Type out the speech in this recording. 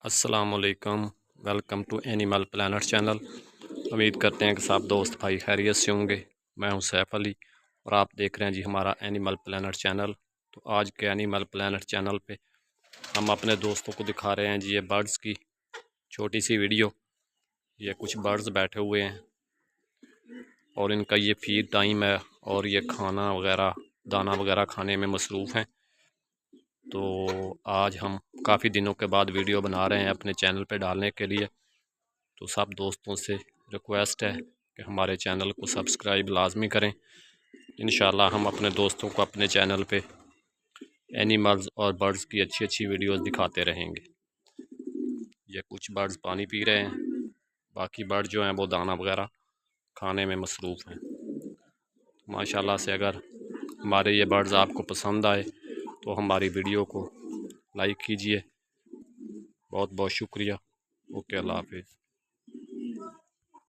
अस्सलामुअलैकुम। Welcome to animal planet channel. उम्मीद करते हैं कि सब दोस्त भाई खैरियत से होंगे। मैं हूं सैफ अली और आप देख रहे हैं जी हमारा एनिमल प्लैनेट चैनल। तो आज के एनिमल प्लैनेट चैनल पे हम अपने दोस्तों को दिखा रहे हैं जी ये बर्ड्स की छोटी सी वीडियो। ये कुछ बर्ड्स बैठे हुए हैं और इनका ये फीड टाइम है और ये खाना वगैरह दाना वगैरह खाने में मसरूफ़ हैं। तो आज हम काफ़ी दिनों के बाद वीडियो बना रहे हैं अपने चैनल पे डालने के लिए। तो सब दोस्तों से रिक्वेस्ट है कि हमारे चैनल को सब्सक्राइब लाजमी करें। इंशाल्लाह हम अपने दोस्तों को अपने चैनल पे एनिमल्स और बर्ड्स की अच्छी अच्छी वीडियोस दिखाते रहेंगे। ये कुछ बर्ड्स पानी पी रहे हैं, बाकी बर्ड जो हैं वो दाना वगैरह खाने में मसरूफ़ हैं। माशाल्लाह से अगर हमारे ये बर्ड्स आपको पसंद आए तो हमारी वीडियो को लाइक कीजिए। बहुत बहुत शुक्रिया। ओके, अल्लाह हाफिज़।